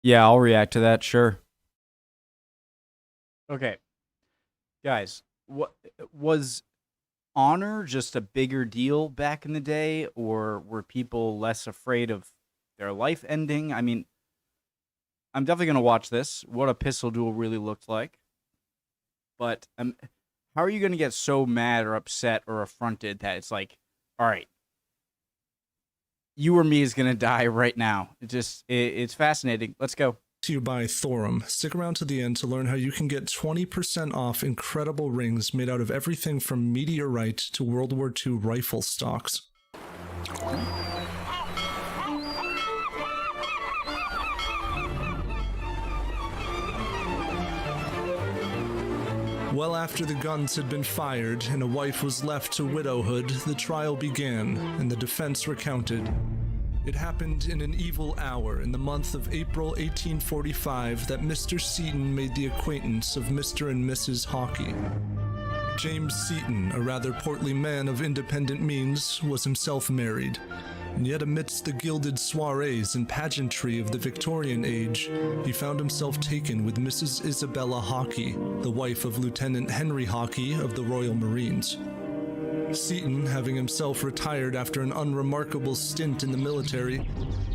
Yeah, I'll react to that, sure. Okay, guys, what was honor just a bigger deal back in the day, or were people less afraid of their life ending? I mean, I'm definitely gonna watch this. What a pistol duel really looked like. But how are you gonna get so mad or upset or affronted that it's like, all right, you or me is gonna die right now? It's fascinating. Let's go. To you by Thorum. Stick around to the end to learn how you can get 20% off incredible rings made out of everything from meteorite to World War II rifle stocks. Well after the guns had been fired and a wife was left to widowhood, the trial began and the defense recounted. It happened in an evil hour in the month of April 1845 that Mr. Seaton made the acquaintance of Mr. and Mrs. Hawkey. James Seaton, a rather portly man of independent means, was himself married, and yet amidst the gilded soirees and pageantry of the Victorian age, he found himself taken with Mrs. Isabella Hawkey, the wife of Lieutenant Henry Hawkey of the Royal Marines. Seaton, having himself retired after an unremarkable stint in the military,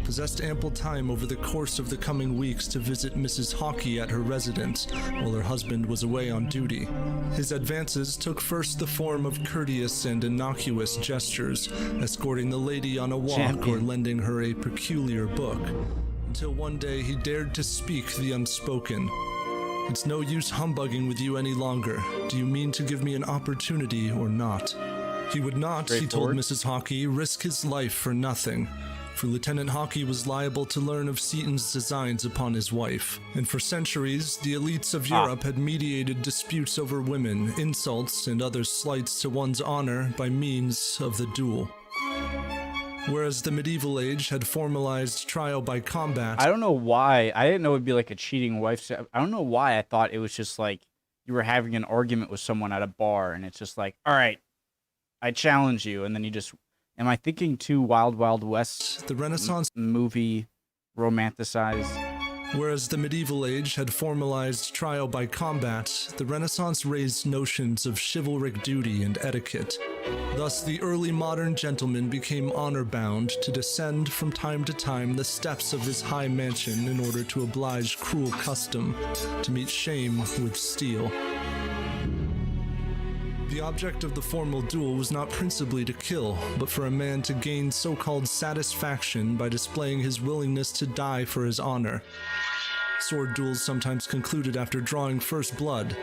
possessed ample time over the course of the coming weeks to visit Mrs. Hawkey at her residence while her husband was away on duty. His advances took first the form of courteous and innocuous gestures, escorting the lady on a walk or lending her a peculiar book, until one day he dared to speak the unspoken. "It's no use humbugging with you any longer. Do you mean to give me an opportunity or not?" He would not, he told Mrs. Hawkey, risk his life for nothing, for Lieutenant Hawkey was liable to learn of Seaton's designs upon his wife. And for centuries, the elites of Europe had mediated disputes over women, insults, and other slights to one's honor by means of the duel. Whereas the medieval age had formalized trial by combat. I don't know why. I didn't know it'd be like a cheating wife. I don't know why I thought it was just like you were having an argument with someone at a bar, and it's just like, all right, I challenge you, and then you just... Am I thinking too Wild Wild West? The Renaissance movie romanticized. Whereas the medieval age had formalized trial by combat, the Renaissance raised notions of chivalric duty and etiquette. Thus, the early modern gentleman became honor-bound to descend from time to time the steps of his high mansion in order to oblige cruel custom, to meet shame with steel. The object of the formal duel was not principally to kill, but for a man to gain so-called satisfaction by displaying his willingness to die for his honor. Sword duels sometimes concluded after drawing first blood,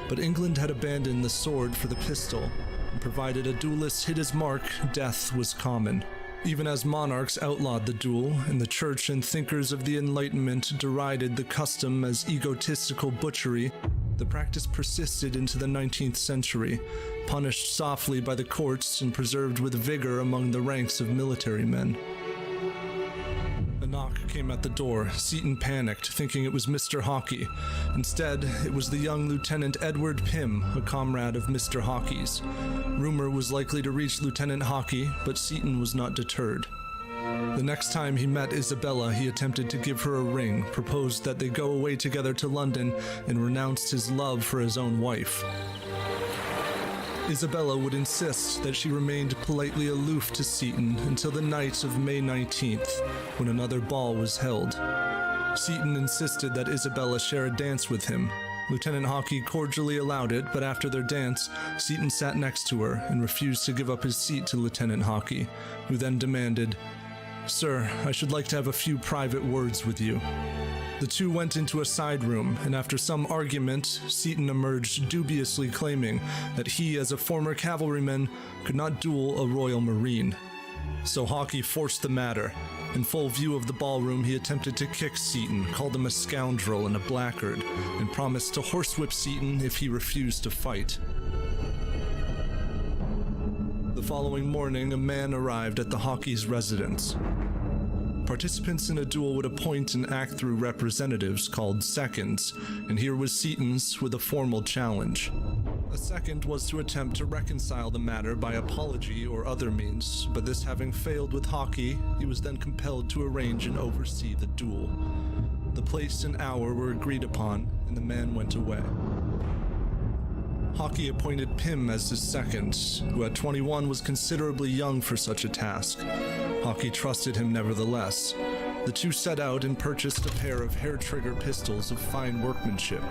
but England had abandoned the sword for the pistol, and provided a duelist hit his mark, death was common. Even as monarchs outlawed the duel, and the church and thinkers of the Enlightenment derided the custom as egotistical butchery, the practice persisted into the 19th century, punished softly by the courts and preserved with vigor among the ranks of military men. A knock came at the door. Seaton panicked, thinking it was Mr. Hawkey. Instead, it was the young Lieutenant Edward Pym, a comrade of Mr. Hawkey's. Rumor was likely to reach Lieutenant Hawkey, but Seaton was not deterred. The next time he met Isabella, he attempted to give her a ring, proposed that they go away together to London, and renounced his love for his own wife. Isabella would insist that she remained politely aloof to Seaton until the night of May 19th, when another ball was held. Seaton insisted that Isabella share a dance with him. Lieutenant Hawkey cordially allowed it, but after their dance, Seaton sat next to her and refused to give up his seat to Lieutenant Hawkey, who then demanded, "Sir, I should like to have a few private words with you." The two went into a side room, and after some argument, Seaton emerged dubiously claiming that he, as a former cavalryman, could not duel a Royal Marine. So Hawkey forced the matter. In full view of the ballroom, he attempted to kick Seaton, called him a scoundrel and a blackguard, and promised to horsewhip Seaton if he refused to fight. The following morning, a man arrived at the Hawkeys' residence. Participants in a duel would appoint and act through representatives called seconds, and here was Seaton's with a formal challenge. A second was to attempt to reconcile the matter by apology or other means, but this having failed with Hawkey, he was then compelled to arrange and oversee the duel. The place and hour were agreed upon, and the man went away. Hockey appointed Pym as his second, who at 21 was considerably young for such a task. Hockey trusted him nevertheless. The two set out and purchased a pair of hair-trigger pistols of fine workmanship.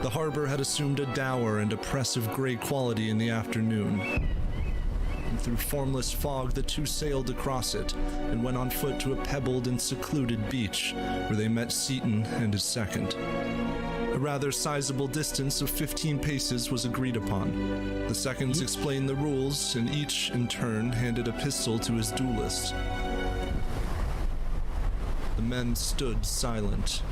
The harbor had assumed a dour and oppressive gray quality in the afternoon. And through formless fog, the two sailed across it and went on foot to a pebbled and secluded beach, where they met Seaton and his second. A rather sizable distance of 15 paces was agreed upon. The seconds explained the rules, and each, in turn, handed a pistol to his duelist. The men stood silent.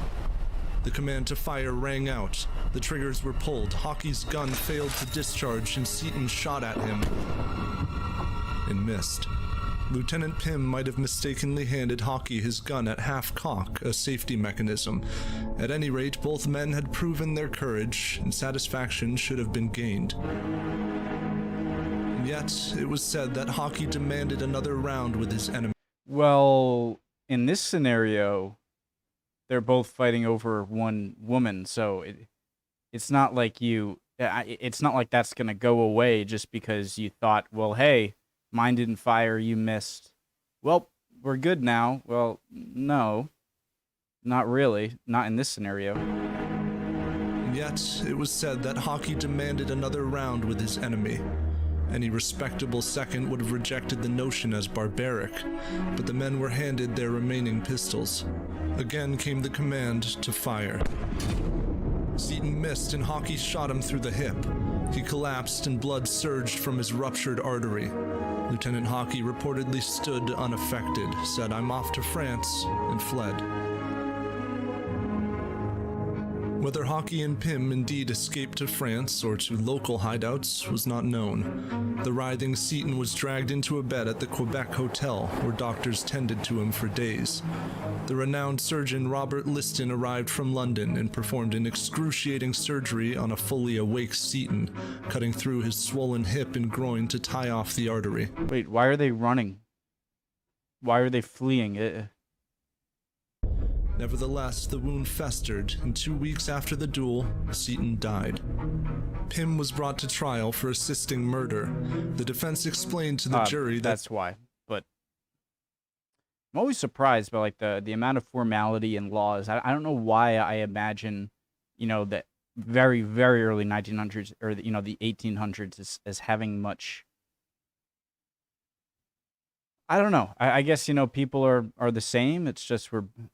The command to fire rang out. The triggers were pulled. Hockey's gun failed to discharge, and Seaton shot at him and missed. Lieutenant Pym might have mistakenly handed Hockey his gun at half-cock, a safety mechanism. At any rate, both men had proven their courage, and satisfaction should have been gained. And yet, it was said that Hockey demanded another round with his enemy. Well, in this scenario, they're both fighting over one woman, so it's not like it's not like that's gonna go away just because you thought, well, hey, mine didn't fire, you missed. Well, we're good now. Well, no, not really. Not in this scenario. And yet, it was said that Hockey demanded another round with his enemy. Any respectable second would have rejected the notion as barbaric, but the men were handed their remaining pistols. Again came the command to fire. Seaton missed and Hockey shot him through the hip. He collapsed and blood surged from his ruptured artery. Lieutenant Hockey reportedly stood unaffected, said, "I'm off to France," and fled. Whether Hockey and Pym indeed escaped to France or to local hideouts was not known. The writhing Seaton was dragged into a bed at the Quebec Hotel, where doctors tended to him for days. The renowned surgeon Robert Liston arrived from London and performed an excruciating surgery on a fully awake Seaton, cutting through his swollen hip and groin to tie off the artery. Wait, why are they running? Why are they fleeing? Nevertheless, the wound festered, and 2 weeks after the duel, Seaton died. Pym was brought to trial for assisting murder. The defense explained to the jury that... That's why. But I'm always surprised by like the amount of formality and laws. I don't know why I imagine, that very, very early 1900s or, the 1800s as having much... I don't know. I guess, people are the same. It's just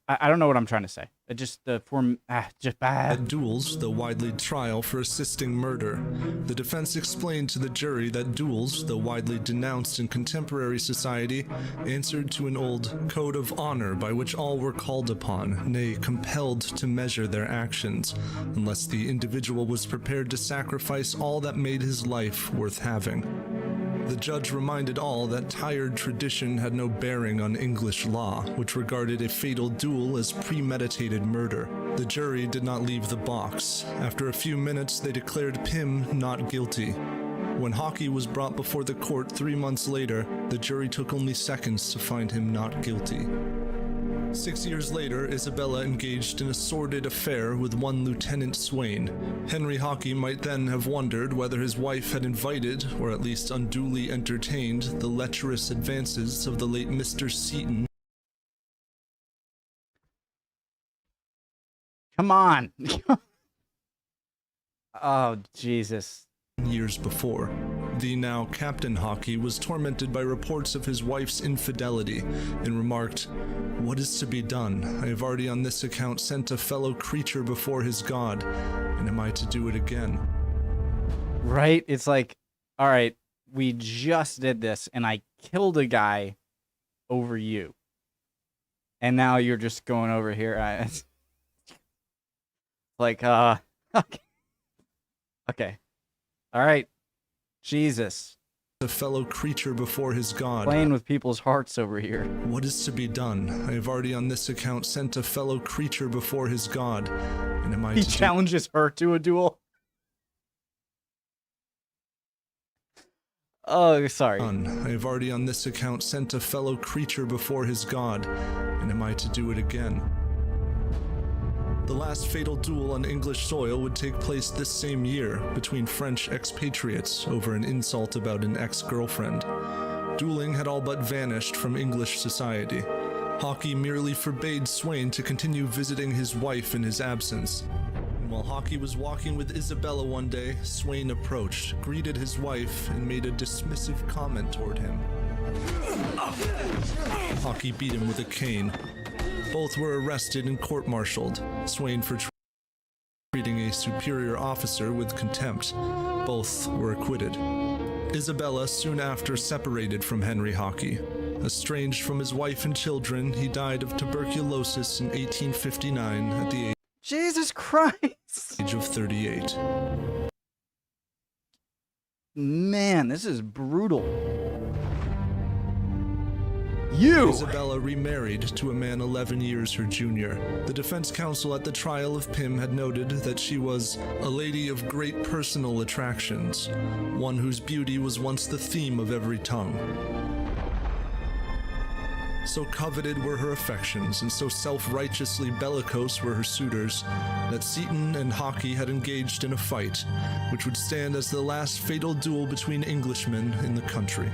I don't know what I'm trying to say. It just the form At duels, the widely trial for assisting murder. The defense explained to the jury that duels, though widely denounced in contemporary society, answered to an old code of honor by which all were called upon, nay, compelled to measure their actions, unless the individual was prepared to sacrifice all that made his life worth having. The judge reminded all that tired tradition had no bearing on English law, which regarded a fatal duel as premeditated murder. The jury did not leave the box. After a few minutes, they declared Pym not guilty. When Hockey was brought before the court 3 months later, the jury took only seconds to find him not guilty. 6 years later, Isabella engaged in a sordid affair with one Lieutenant Swain. Henry Hockey might then have wondered whether his wife had invited, or at least unduly entertained, the lecherous advances of the late Mr. Seaton. Come on. Oh, Jesus. Years before. The now Captain Hockey was tormented by reports of his wife's infidelity and remarked, "What is to be done? I have already on this account sent a fellow creature before his God, and am I to do it again?" Right? It's like, all right, we just did this, and I killed a guy over you. And now you're just going over here. Okay. Okay. All right. Jesus. A fellow creature before his God. Playing with people's hearts over here. What is to be done? I have already on this account sent a fellow creature before his God, and am I He challenges her to a duel. Oh, sorry. I have already on this account sent a fellow creature before his God, and am I to do it again? The last fatal duel on English soil would take place this same year between French expatriates over an insult about an ex-girlfriend. Dueling had all but vanished from English society. Hockey merely forbade Swain to continue visiting his wife in his absence. And while Hockey was walking with Isabella one day, Swain approached, greeted his wife, and made a dismissive comment toward him. Hockey beat him with a cane. Both were arrested and court-martialed, Swain for treating a superior officer with contempt. Both were acquitted. Isabella soon after separated from Henry Hockey. Estranged from his wife and children, he died of tuberculosis in 1859 at the Jesus Christ! age of 38. Man, this is brutal. You! Isabella remarried to a man 11 years her junior. The defense counsel at the trial of Pym had noted that she was a lady of great personal attractions, one whose beauty was once the theme of every tongue. So coveted were her affections, and so self-righteously bellicose were her suitors, that Seton and Hockey had engaged in a fight, which would stand as the last fatal duel between Englishmen in the country.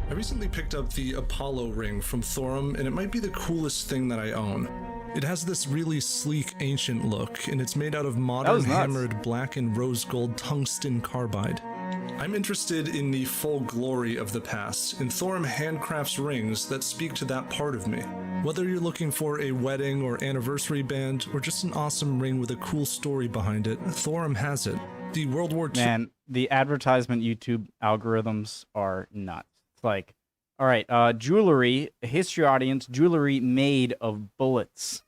I recently picked up the Apollo ring from Thorum, and it might be the coolest thing that I own. It has this really sleek, ancient look, and it's made out of modern hammered black and rose gold tungsten carbide. I'm interested in the full glory of the past, and Thorum handcrafts rings that speak to that part of me. Whether you're looking for a wedding or anniversary band, or just an awesome ring with a cool story behind it, Thorum has it. The World War II... Man, the advertisement YouTube algorithms are nuts. It's like, all right, jewelry, history audience, jewelry made of bullets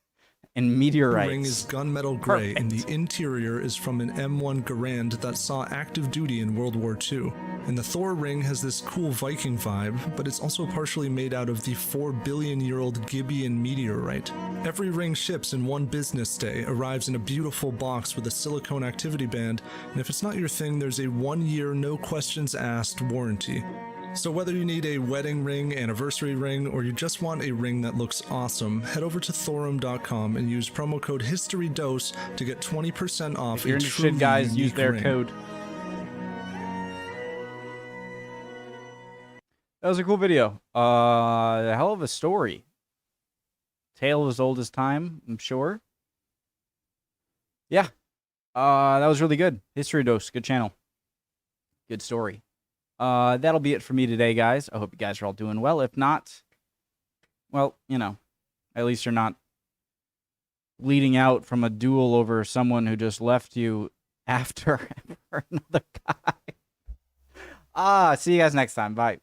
and meteorites. The ring is gunmetal gray, and the interior is from an M1 Garand that saw active duty in World War II. And the Thor ring has this cool Viking vibe, but it's also partially made out of the 4-billion-year-old Gibeon meteorite. Every ring ships in one business day, arrives in a beautiful box with a silicone activity band, and if it's not your thing, there's a 1-year no-questions-asked warranty. So whether you need a wedding ring, anniversary ring, or you just want a ring that looks awesome, head over to Thorum.com and use promo code HistoryDose to get 20% off. If you're interested, guys, use their code. That was a cool video. A hell of a story. Tale as old as time, I'm sure. Yeah. That was really good. History Dose, good channel. Good story. That'll be it for me today, guys. I hope you guys are all doing well. If not, well, you know, at least you're not bleeding out from a duel over someone who just left you after for another guy. See you guys next time. Bye.